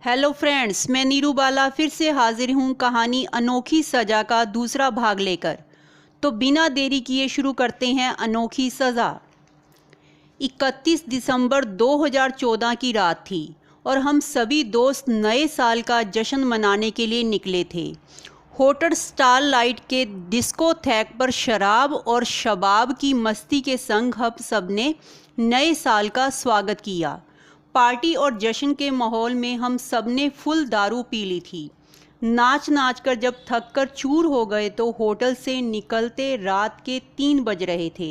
Hello friends, मैं नीरू बाला फिर से हाजिर हूँ कहानी अनोखी सज़ा का दूसरा भाग लेकर। तो बिना देरी किए शुरू करते हैं अनोखी सज़ा। 31 दिसंबर 2014 की रात थी और हम सभी दोस्त नए साल का जश्न मनाने के लिए निकले थे। होटल स्टारलाइट के डिस्को थैक पर शराब और शबाब की मस्ती के संग हम सब ने नए साल का स्वागत किया। पार्टी और जश्न के माहौल में हम सब ने फुल दारू पी ली थी। नाच नाच कर जब थक कर चूर हो गए तो होटल से निकलते रात के 3 बज रहे थे।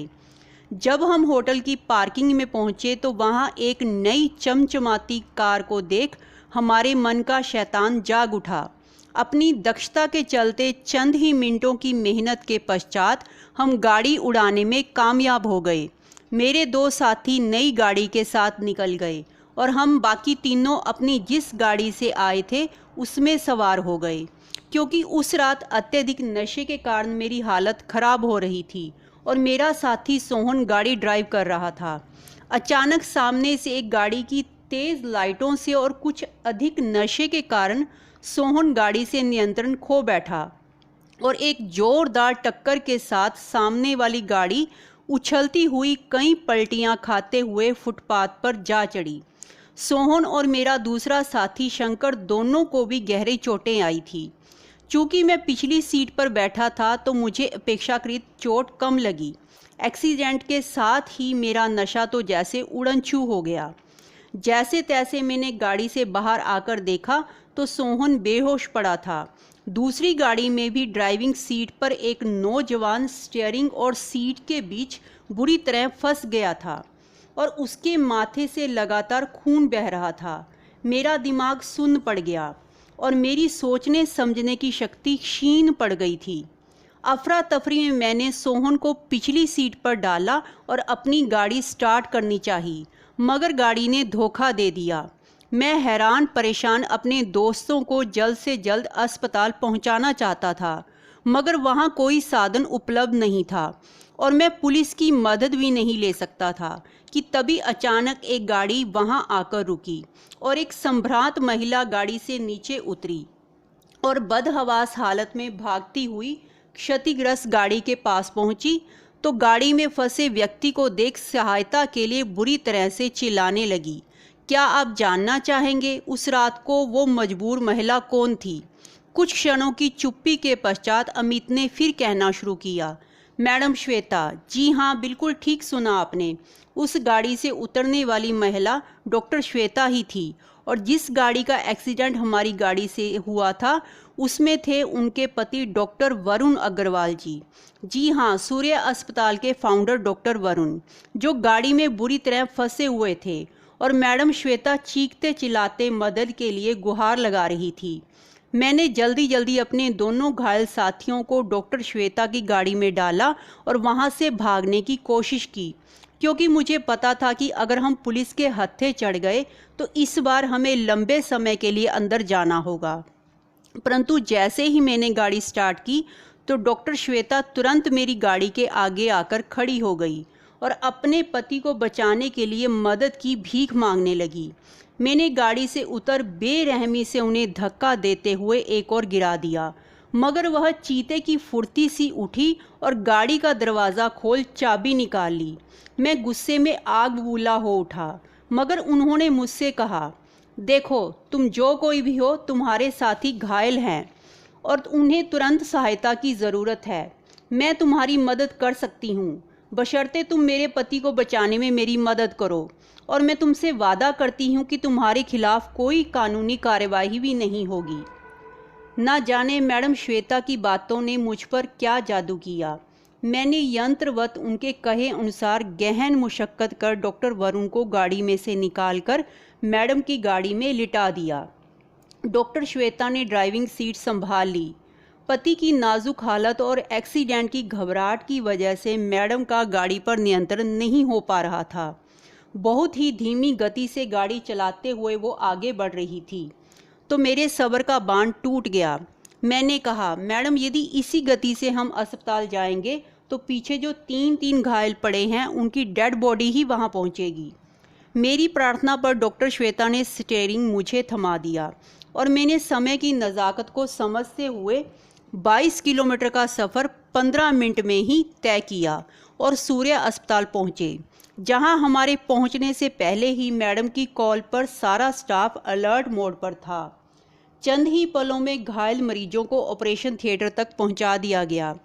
जब हम होटल की पार्किंग में पहुंचे तो वहां एक नई चमचमाती कार को देख हमारे मन का शैतान जाग उठा। अपनी दक्षता के चलते चंद ही मिनटों की मेहनत के पश्चात हम गाड़ी उड़ाने में कामयाब हो गए। मेरे दो साथी नई गाड़ी के साथ निकल गए और हम बाकी तीनों अपनी जिस गाड़ी से आए थे उसमें सवार हो गए। क्योंकि उस रात अत्यधिक नशे के कारण मेरी हालत खराब हो रही थी और मेरा साथी सोहन गाड़ी ड्राइव कर रहा था। अचानक सामने से एक गाड़ी की तेज लाइटों से और कुछ अधिक नशे के कारण सोहन गाड़ी से नियंत्रण खो बैठा और एक जोरदार टक्कर के साथ सामने वाली गाड़ी उछलती हुई कई पलटियां खाते हुए फुटपाथ पर जा चढ़ी। सोहन और मेरा दूसरा साथी शंकर दोनों को भी गहरी चोटें आई थी। चूंकि मैं पिछली सीट पर बैठा था तो मुझे अपेक्षाकृत चोट कम लगी। एक्सीडेंट के साथ ही मेरा नशा तो जैसे उड़न-छू हो गया। जैसे तैसे मैंने गाड़ी से बाहर आकर देखा तो सोहन बेहोश पड़ा था। दूसरी गाड़ी में भी ड्राइविंग सीट पर एक नौजवान स्टीयरिंग और सीट के बीच बुरी तरह फंस गया था और उसके माथे से लगातार खून बह रहा था। मेरा दिमाग सुन्न पड़ गया और मेरी सोचने समझने की शक्ति क्षीण पड़ गई थी। अफरा तफरी में मैंने सोहन को पिछली सीट पर डाला और अपनी गाड़ी स्टार्ट करनी चाहिए, मगर गाड़ी ने धोखा दे दिया। मैं हैरान परेशान अपने दोस्तों को जल्द से जल्द अस्पताल पहुंचाना चाहता था, मगर वहां कोई साधन उपलब्ध नहीं था और मैं पुलिस की मदद भी नहीं ले सकता था कि तभी अचानक एक गाड़ी वहां आकर रुकी और एक संभ्रांत महिला गाड़ी से नीचे उतरी और बदहवास हालत में भागती हुई क्षतिग्रस्त गाड़ी के पास पहुंची तो गाड़ी में फंसे व्यक्ति को देख सहायता के लिए बुरी तरह से चिल्लाने लगी। क्या आप जानना चाहेंगे उस रात को वो मजबूर महिला कौन थी? कुछ क्षणों की चुप्पी के पश्चात अमित ने फिर कहना शुरू किया, मैडम श्वेता। जी हाँ, बिल्कुल ठीक सुना आपने। उस गाड़ी से उतरने वाली महिला डॉक्टर श्वेता ही थी और जिस गाड़ी का एक्सीडेंट हमारी गाड़ी से हुआ था उसमें थे उनके पति डॉक्टर वरुण अग्रवाल जी। जी हाँ, सूर्य अस्पताल के फाउंडर डॉक्टर वरुण, जो गाड़ी में बुरी तरह फंसे हुए थे और मैडम श्वेता चीखते चिल्लाते मदद के लिए गुहार लगा रही थी। मैंने जल्दी जल्दी अपने दोनों घायल साथियों को डॉक्टर श्वेता की गाड़ी में डाला और वहां से भागने की कोशिश की, क्योंकि मुझे पता था कि अगर हम पुलिस के हत्थे चढ़ गए तो इस बार हमें लंबे समय के लिए अंदर जाना होगा। परंतु जैसे ही मैंने गाड़ी स्टार्ट की तो डॉक्टर श्वेता तुरंत मेरी गाड़ी के आगे आकर खड़ी हो गई और अपने पति को बचाने के लिए मदद की भीख मांगने लगी। मैंने गाड़ी से उतर बेरहमी से उन्हें धक्का देते हुए एक और गिरा दिया, मगर वह चीते की फुर्ती सी उठी और गाड़ी का दरवाज़ा खोल चाबी निकाल ली। मैं गुस्से में आग बबूला हो उठा, मगर उन्होंने मुझसे कहा, देखो तुम जो कोई भी हो, तुम्हारे साथी घायल हैं और उन्हें तुरंत सहायता की ज़रूरत है। मैं तुम्हारी मदद कर सकती हूँ, बशर्ते तुम मेरे पति को बचाने में मेरी मदद करो, और मैं तुमसे वादा करती हूँ कि तुम्हारे खिलाफ कोई कानूनी कार्यवाही भी नहीं होगी। ना जाने मैडम श्वेता की बातों ने मुझ पर क्या जादू किया। मैंने यंत्रवत उनके कहे अनुसार गहन मुशक्कत कर डॉक्टर वरुण को गाड़ी में से निकालकर मैडम की गाड़ी में लिटा दिया। डॉक्टर श्वेता ने ड्राइविंग सीट संभाल ली। पति की नाजुक हालत और एक्सीडेंट की घबराहट की वजह से मैडम का गाड़ी पर नियंत्रण नहीं हो पा रहा था। बहुत ही धीमी गति से गाड़ी चलाते हुए वो आगे बढ़ रही थी तो मेरे सब्र का बांध टूट गया। मैंने कहा, मैडम यदि इसी गति से हम अस्पताल जाएंगे तो पीछे जो तीन घायल पड़े हैं उनकी डेड बॉडी ही वहां पहुंचेगी। मेरी प्रार्थना पर डॉक्टर श्वेता ने स्टीयरिंग मुझे थमा दिया और मैंने समय की नज़ाकत को समझते हुए 22 किलोमीटर का सफ़र 15 मिनट में ही तय किया और सूर्या अस्पताल पहुँचे, जहां हमारे पहुंचने से पहले ही मैडम की कॉल पर सारा स्टाफ अलर्ट मोड पर था। चंद ही पलों में घायल मरीजों को ऑपरेशन थिएटर तक पहुंचा दिया गया।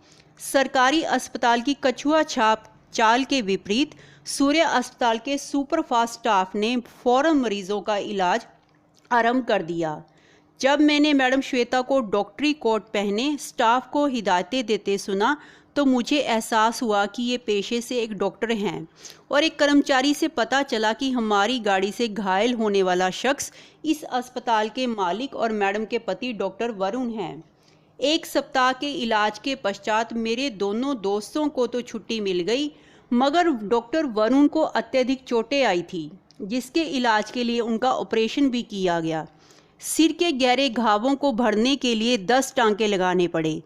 सरकारी अस्पताल की कछुआ छाप चाल के विपरीत सूर्या अस्पताल के सुपरफास्ट स्टाफ ने फौरन मरीजों का इलाज आरंभ कर दिया। जब मैंने मैडम श्वेता को डॉक्टरी कोट पहने स्टाफ को हिदायतें देते सुना तो मुझे एहसास हुआ कि ये पेशे से एक डॉक्टर हैं और एक कर्मचारी से पता चला कि हमारी गाड़ी से घायल होने वाला शख्स इस अस्पताल के मालिक और मैडम के पति डॉक्टर वरुण हैं। 1 सप्ताह के इलाज के पश्चात मेरे दोनों दोस्तों को तो छुट्टी मिल गई, मगर डॉक्टर वरुण को अत्यधिक चोटें आई थी, जिसके इलाज के लिए उनका ऑपरेशन भी किया गया। सिर के गहरे घावों को भरने के लिए 10 टांके लगाने पड़े।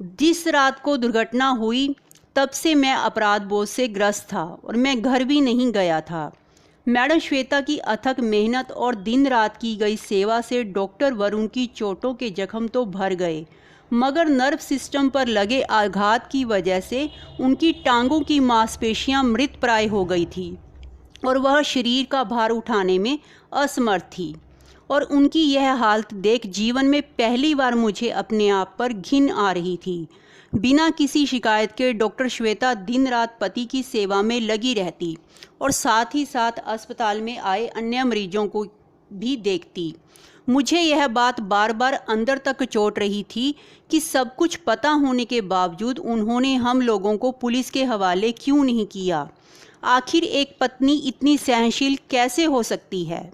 जिस रात को दुर्घटना हुई तब से मैं अपराध बोध से ग्रस्त था और मैं घर भी नहीं गया था। मैडम श्वेता की अथक मेहनत और दिन रात की गई सेवा से डॉक्टर वरुण की चोटों के जख्म तो भर गए, मगर नर्व सिस्टम पर लगे आघात की वजह से उनकी टांगों की मांसपेशियां मृतप्राय हो गई थी और वह शरीर का भार उठाने में असमर्थ थी। और उनकी यह हालत देख जीवन में पहली बार मुझे अपने आप पर घिन आ रही थी। बिना किसी शिकायत के डॉक्टर श्वेता दिन रात पति की सेवा में लगी रहती और साथ ही साथ अस्पताल में आए अन्य मरीजों को भी देखती। मुझे यह बात बार बार अंदर तक चोट रही थी कि सब कुछ पता होने के बावजूद उन्होंने हम लोगों को पुलिस के हवाले क्यों नहीं किया। आखिर एक पत्नी इतनी सहनशील कैसे हो सकती है।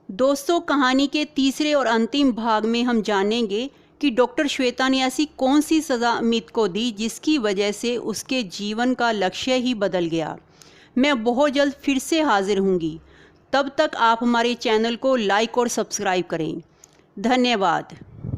दोस्तों, कहानी के तीसरे और अंतिम भाग में हम जानेंगे कि डॉक्टर श्वेता ने ऐसी कौन सी सज़ा अमित को दी जिसकी वजह से उसके जीवन का लक्ष्य ही बदल गया। मैं बहुत जल्द फिर से हाजिर होंगी। तब तक आप हमारे चैनल को लाइक और सब्सक्राइब करें। धन्यवाद।